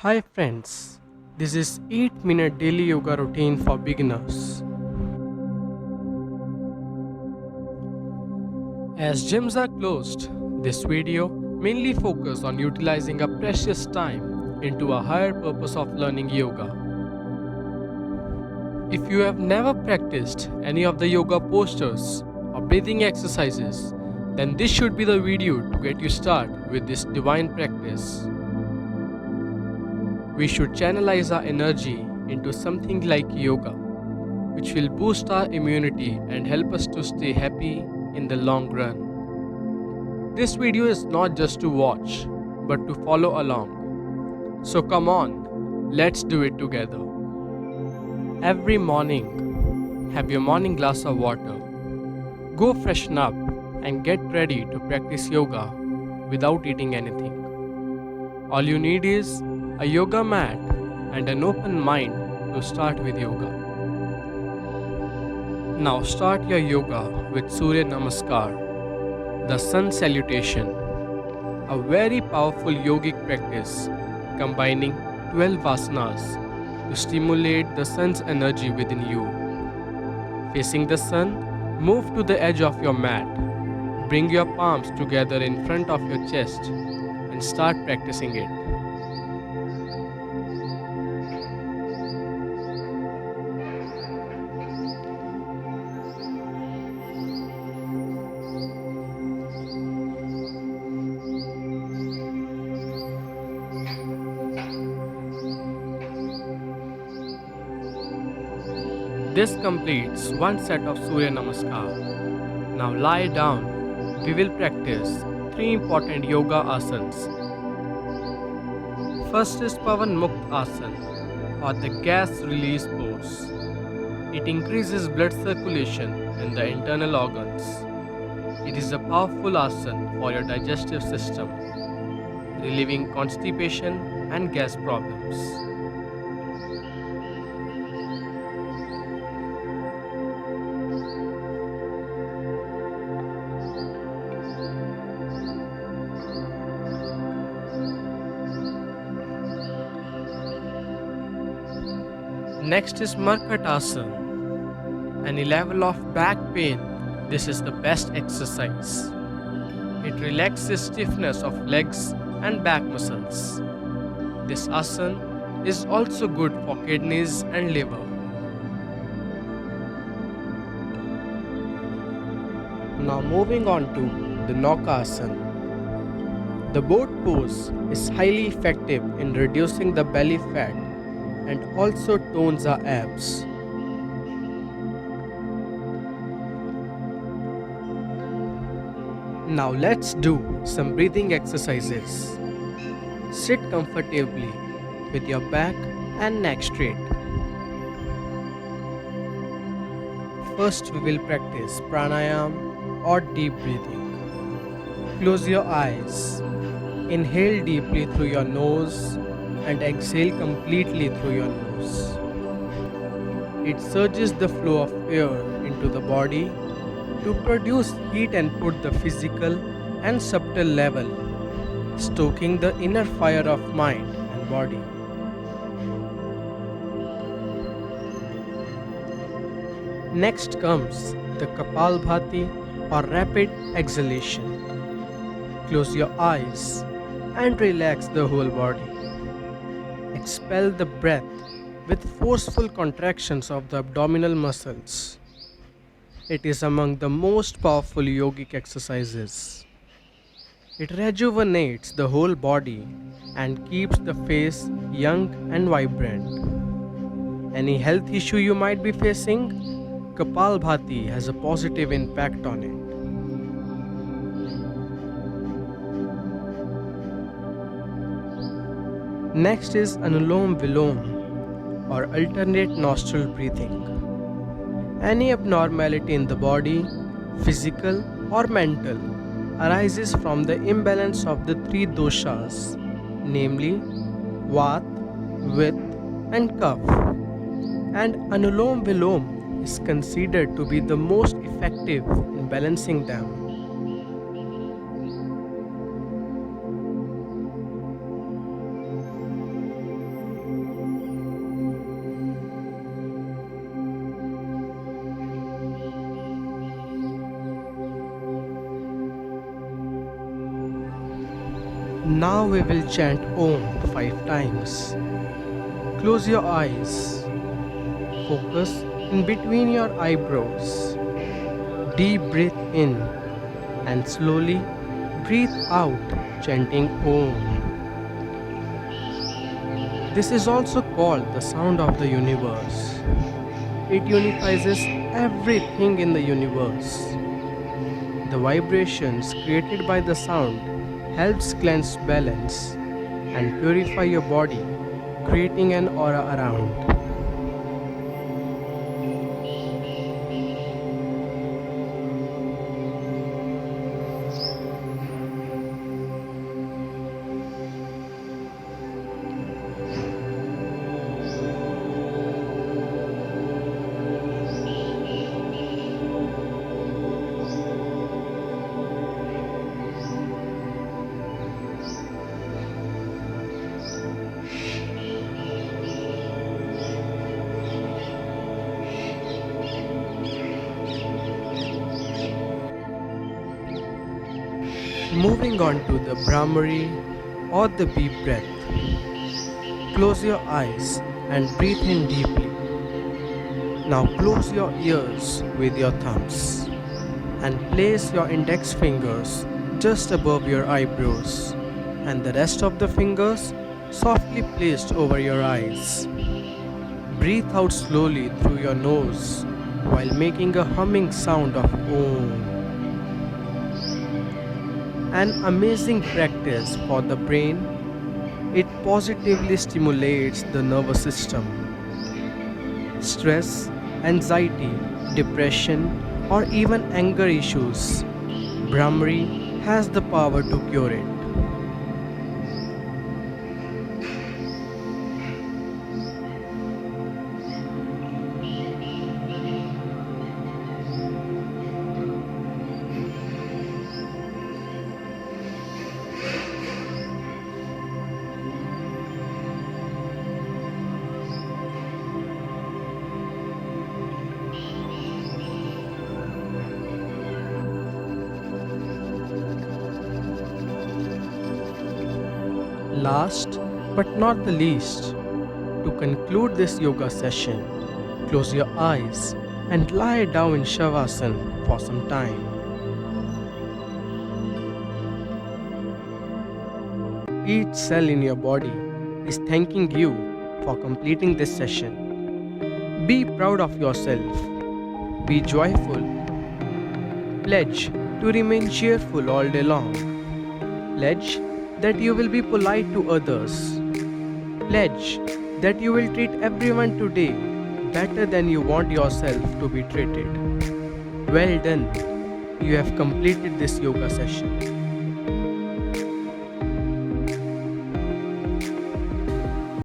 Hi friends, this is 8-minute daily yoga routine for beginners. As gyms are closed, this video mainly focus on utilizing a precious time into a higher purpose of learning yoga. If you have never practiced any of the yoga postures or breathing exercises, then this should be the video to get you started with this divine practice. We should channelize our energy into something like yoga, which will boost our immunity and help us to stay happy in the long run. This video is not just to watch, but to follow along. So come on, let's do it together. Every morning, have your morning glass of water. Go freshen up and get ready to practice yoga without eating anything. All you need is a yoga mat and an open mind to start with yoga. Now start your yoga with Surya Namaskar, the sun salutation, a very powerful yogic practice combining 12 asanas to stimulate the sun's energy within you. Facing the sun, move to the edge of your mat. Bring your palms together in front of your chest and start practicing it. This completes one set of Surya Namaskar. Now lie down. We will practice 3 important yoga asanas. First is Pavan Mukta Asana or the gas release pose. It increases blood circulation in the internal organs. It is a powerful asana for your digestive system, relieving constipation and gas problems. Next is Markatasana. Any level of back pain, this is the best exercise. It relaxes stiffness of legs and back muscles. This asana is also good for kidneys and liver. Now moving on to the Naukasana. The boat pose is highly effective in reducing the belly fat and also tones our abs. Now let's do some breathing exercises. Sit comfortably with your back and neck straight. First we will practice pranayam or deep breathing. Close your eyes. Inhale deeply through your nose and exhale completely through your nose. It surges the flow of air into the body to produce heat and put the physical and subtle level, stoking the inner fire of mind and body. Next comes the Kapalbhati or rapid exhalation. Close your eyes and relax the whole body. Expel the breath with forceful contractions of the abdominal muscles. It is among the most powerful yogic exercises. It rejuvenates the whole body and keeps the face young and vibrant. Any health issue you might be facing, Kapalbhati has a positive impact on it. Next is Anulom Vilom or alternate nostril breathing. Any abnormality in the body, physical or mental, arises from the imbalance of the 3 doshas, namely Vat, Vit and Kapha. And Anulom Vilom is considered to be the most effective in balancing them. Now we will chant Om 5 times. Close your eyes. Focus in between your eyebrows. Deep breath in and slowly breathe out, chanting Om. This is also called the sound of the universe. It unifies everything in the universe. The vibrations created by the sound helps cleanse balance and purify your body, creating an aura around. Moving on to the Brahmari or the deep breath. Close your eyes and breathe in deeply. Now close your ears with your thumbs and place your index fingers just above your eyebrows and the rest of the fingers softly placed over your eyes. Breathe out slowly through your nose while making a humming sound of Om. An amazing practice for the brain. It positively stimulates the nervous system. Stress, anxiety, depression, or even anger issues, Brahmari has the power to cure it. Last but not the least, to conclude this yoga session, close your eyes and lie down in Shavasana for some time. Each cell in your body is thanking you for completing this session. Be proud of yourself. Be joyful. Pledge to remain cheerful all day long. Pledge that you will be polite to others. Pledge that you will treat everyone today better than you want yourself to be treated. Well done. You have completed this yoga session.